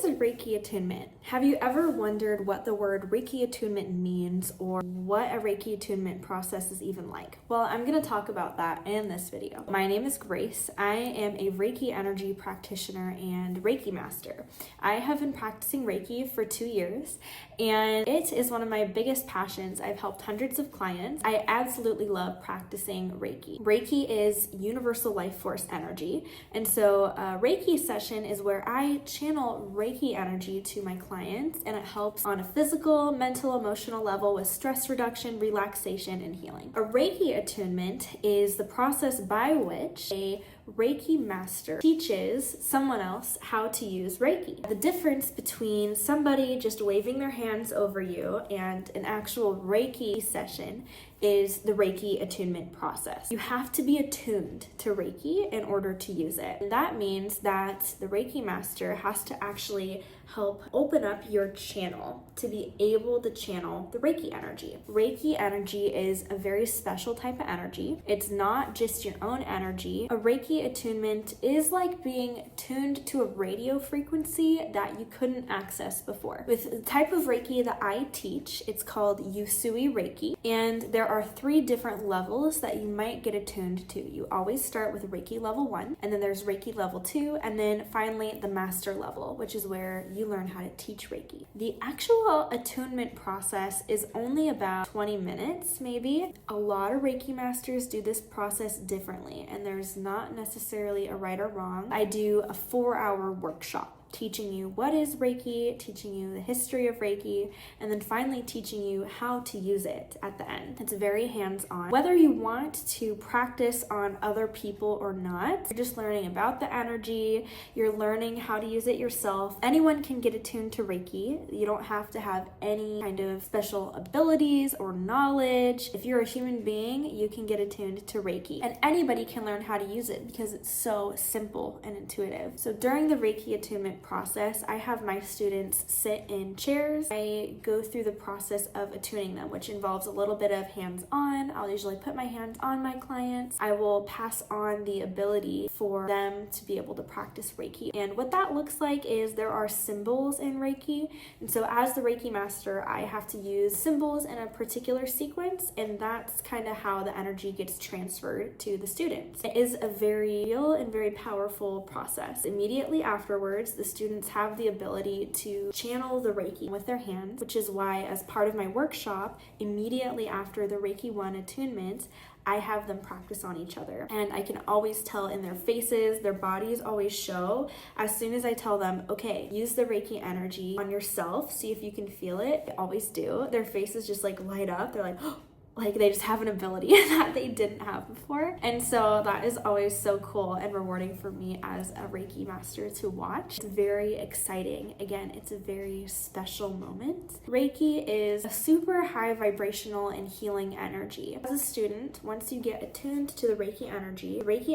is Reiki Attunement? Have you ever wondered what the word Reiki Attunement means or what a Reiki Attunement process is even like? Well, I'm going to talk about that in this video. My name is Grace. I am a Reiki energy practitioner and Reiki master. I have been practicing Reiki for 2 years, and it is one of my biggest passions. I've helped hundreds of clients. I absolutely love practicing Reiki. Reiki is universal life force energy, and so a Reiki session is where I channel Reiki energy to my clients, and it helps on a physical, mental, emotional level with stress reduction, relaxation, and healing. A Reiki attunement is the process by which a Reiki master teaches someone else how to use Reiki. The difference between somebody just waving their hands over you and an actual Reiki session is the Reiki attunement process. You have to be attuned to Reiki in order to use it. And that means that the Reiki master has to actually help open up your channel to be able to channel the Reiki energy. Reiki energy is a very special type of energy. It's not just your own energy. A Reiki attunement is like being tuned to a radio frequency that you couldn't access before. With the type of Reiki that I teach, it's called Usui Reiki, and there are 3 different levels that you might get attuned to. You always start with Reiki Level 1, and then there's Reiki Level 2, and then finally the Master Level, which is where you learn how to teach Reiki. The actual attunement process is only about 20 minutes, maybe. A lot of Reiki masters do this process differently, and there's not necessarily a right or wrong. I do a 4-hour workshop teaching you what is Reiki, teaching you the history of Reiki, and then finally teaching you how to use it at the end. It's very hands-on. Whether you want to practice on other people or not, you're just learning about the energy, you're learning how to use it yourself. Anyone can get attuned to Reiki. You don't have to have any kind of special abilities or knowledge. If you're a human being, you can get attuned to Reiki, and anybody can learn how to use it because it's so simple and intuitive. So during the Reiki attunement process, I have my students sit in chairs. I go through the process of attuning them, which involves a little bit of hands-on. I'll usually put my hands on my clients. I will pass on the ability for them to be able to practice Reiki. And what that looks like is there are symbols in Reiki. And so as the Reiki master, I have to use symbols in a particular sequence, and that's kind of how the energy gets transferred to the students. It is a very real and very powerful process. Immediately afterwards, the students have the ability to channel the Reiki with their hands, which is why as part of my workshop, immediately after the Reiki 1 attunement, I have them practice on each other. And I can always tell in their faces, their bodies always show. As soon as I tell them, okay, use the Reiki energy on yourself, see if you can feel it, they always do. Their faces just like light up. They're like, oh, like they just have an ability that they didn't have before. And so that is always so cool and rewarding for me as a Reiki master to watch. It's very exciting. Again, it's a very special moment. Reiki is a super high vibrational and healing energy. As a student, once you get attuned to the Reiki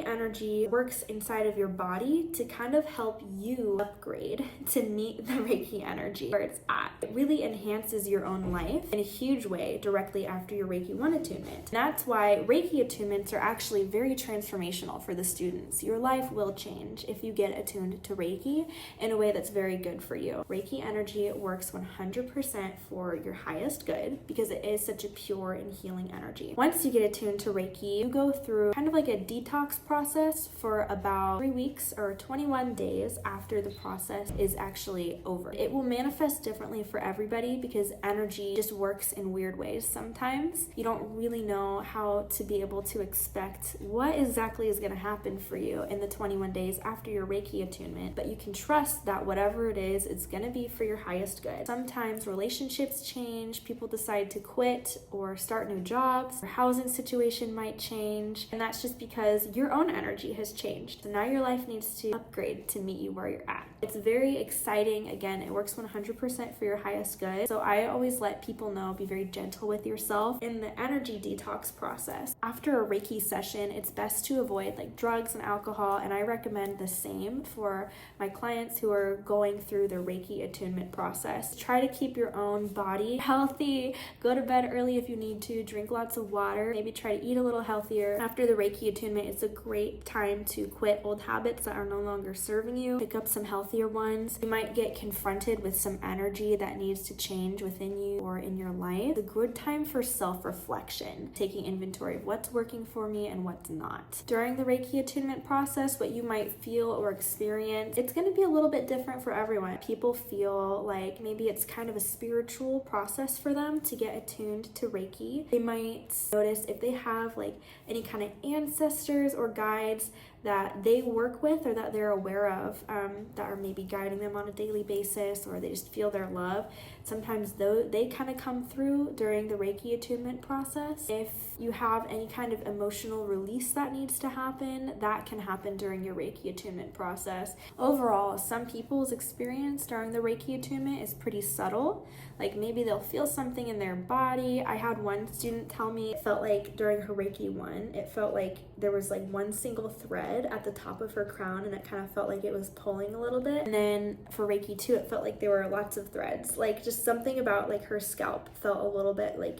energy works inside of your body to kind of help you upgrade to meet the Reiki energy where it's at. It really enhances your own life in a huge way directly after your Reiki 1 attunement. And that's why Reiki attunements are actually very transformational for the students. Your life will change if you get attuned to Reiki in a way that's very good for you. Reiki energy works 100% for your highest good because it is such a pure and healing energy. Once you get attuned to Reiki, you go through kind of like a detox process for about 3 weeks or 21 days after the process is actually over. It will manifest differently for everybody because energy just works in weird ways sometimes. You don't really know how to be able to expect what exactly is going to happen for you in the 21 days after your Reiki attunement, but you can trust that whatever it is, it's going to be for your highest good. Sometimes relationships change, people decide to quit or start new jobs, your housing situation might change, and that's just because your own energy has changed. So now your life needs to upgrade to meet you where you're at. It's very exciting. Again, it works 100% for your highest good. So I always let people know, be very gentle with yourself. In the energy detox process, After a Reiki session, it's best to avoid like drugs and alcohol, and I recommend the same for my clients who are going through the Reiki attunement process. Try to keep your own body healthy, go to bed early if you need to, drink lots of water, maybe try to eat a little healthier. After the Reiki attunement, it's a great time to quit old habits that are no longer serving you, pick up some healthier ones. You might get confronted with some energy that needs to change within you or in your life. It's a good time for self-reflection, taking inventory of what's working for me and what's not. During the Reiki attunement process, what you might feel or experience, it's going to be a little bit different for everyone. People feel like maybe it's kind of a spiritual process for them to get attuned to Reiki. They might notice if they have like any kind of ancestors or guides that they work with or that they're aware of, that are maybe guiding them on a daily basis, or they just feel their love. Sometimes they kind of come through during the Reiki attunement process. If you have any kind of emotional release that needs to happen, that can happen during your Reiki attunement process. Overall, some people's experience during the Reiki attunement is pretty subtle. Like maybe they'll feel something in their body. I had one student tell me it felt like during her Reiki 1, it felt like there was like one single thread at the top of her crown, and it kind of felt like it was pulling a little bit. And then for Reiki 2, it felt like there were lots of threads. Like just something about like her scalp felt a little bit like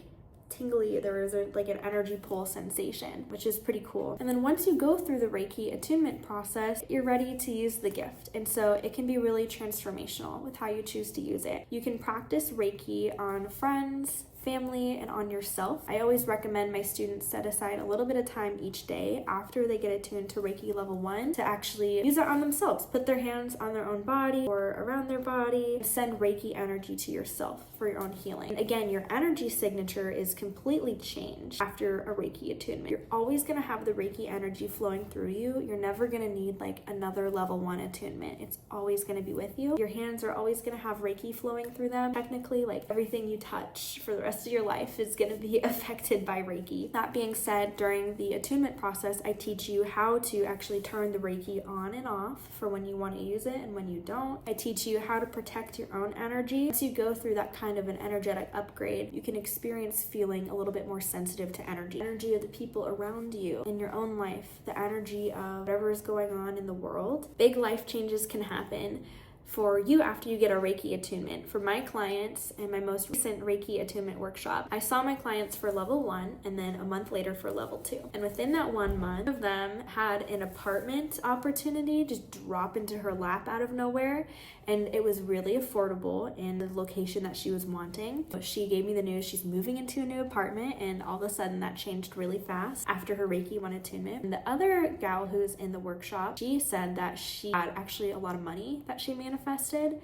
tingly. There was like an energy pull sensation, which is pretty cool. And then once you go through the Reiki attunement process, you're ready to use the gift. And so it can be really transformational with how you choose to use it. You can practice Reiki on friends, family, and on yourself. I always recommend my students set aside a little bit of time each day after they get attuned to Reiki level 1 to actually use it on themselves. Put their hands on their own body or around their body. Send Reiki energy to yourself for your own healing. And again, your energy signature is completely changed after a Reiki attunement. You're always going to have the Reiki energy flowing through you. You're never going to need like another level 1 attunement. It's always going to be with you. Your hands are always going to have Reiki flowing through them. Technically, like everything you touch for the rest of your life is going to be affected by Reiki. That being said, during the attunement process, I teach you how to actually turn the Reiki on and off for when you want to use it and when you don't. I teach you how to protect your own energy. Once you go through that kind of an energetic upgrade, you can experience feeling a little bit more sensitive to energy of the people around you in your own life, the energy of whatever is going on in the world. Big life changes can happen for you after you get a Reiki attunement. For my clients in my most recent Reiki attunement workshop, I saw my clients for level 1 and then a month later for level 2. And within that 1 month, one of them had an apartment opportunity just drop into her lap out of nowhere, and it was really affordable in the location that she was wanting. But she gave me the news she's moving into a new apartment, and all of a sudden that changed really fast after her Reiki 1 attunement. And the other gal who's in the workshop, she said that she had actually a lot of money that she manifested.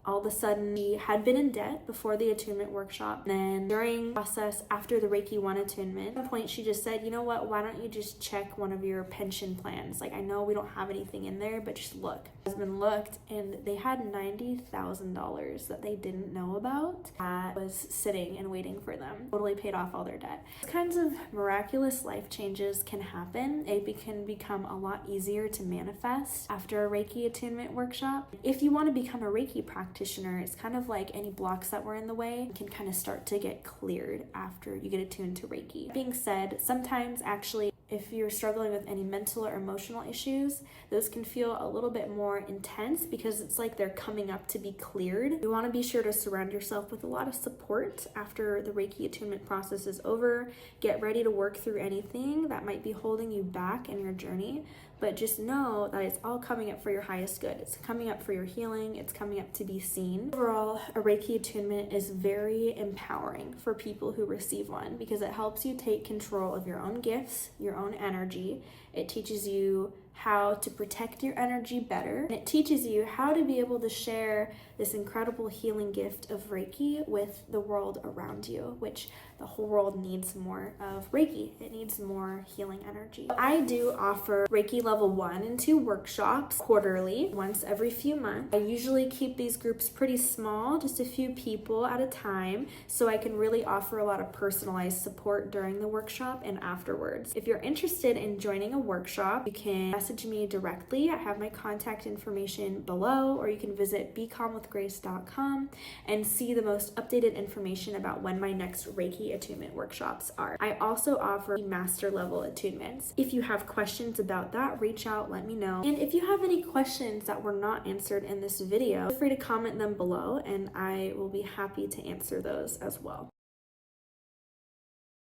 All of a sudden she had been in debt before the attunement workshop, and then during the process after the Reiki 1 attunement, at one point she just said, you know what, why don't you just check one of your pension plans? Like, I know we don't have anything in there, but just look. My husband looked, and they had $90,000 that they didn't know about that was sitting and waiting for them. Totally paid off all their debt. These kinds of miraculous life changes can happen. It can become a lot easier to manifest after a Reiki attunement workshop. If you want to become a Reiki practitioner, it's kind of like any blocks that were in the way can kind of start to get cleared after you get attuned to Reiki. That being said, sometimes actually if you're struggling with any mental or emotional issues, those can feel a little bit more intense because it's like they're coming up to be cleared. You want to be sure to surround yourself with a lot of support after the Reiki attunement process is over. Get ready to work through anything that might be holding you back in your journey, but just know that it's all coming up for your highest good. It's coming up for your healing. It's coming up to be seen. Overall, a Reiki attunement is very empowering for people who receive one because it helps you take control of your own gifts, your own energy. It teaches you how to protect your energy better. And it teaches you how to be able to share this incredible healing gift of Reiki with the world around you, which the whole world needs more of Reiki. It needs more healing energy. I do offer Reiki level 1 and 2 workshops quarterly, once every few months. I usually keep these groups pretty small, just a few people at a time, so I can really offer a lot of personalized support during the workshop and afterwards. If you're interested in joining a workshop, you can message me directly. I have my contact information below, or you can visit becalmwithgrace.com and see the most updated information about when my next Reiki attunement workshops are. I also offer Master Level attunements. If you have questions about that, reach out, let me know. And if you have any questions that were not answered in this video, feel free to comment them below and I will be happy to answer those as well.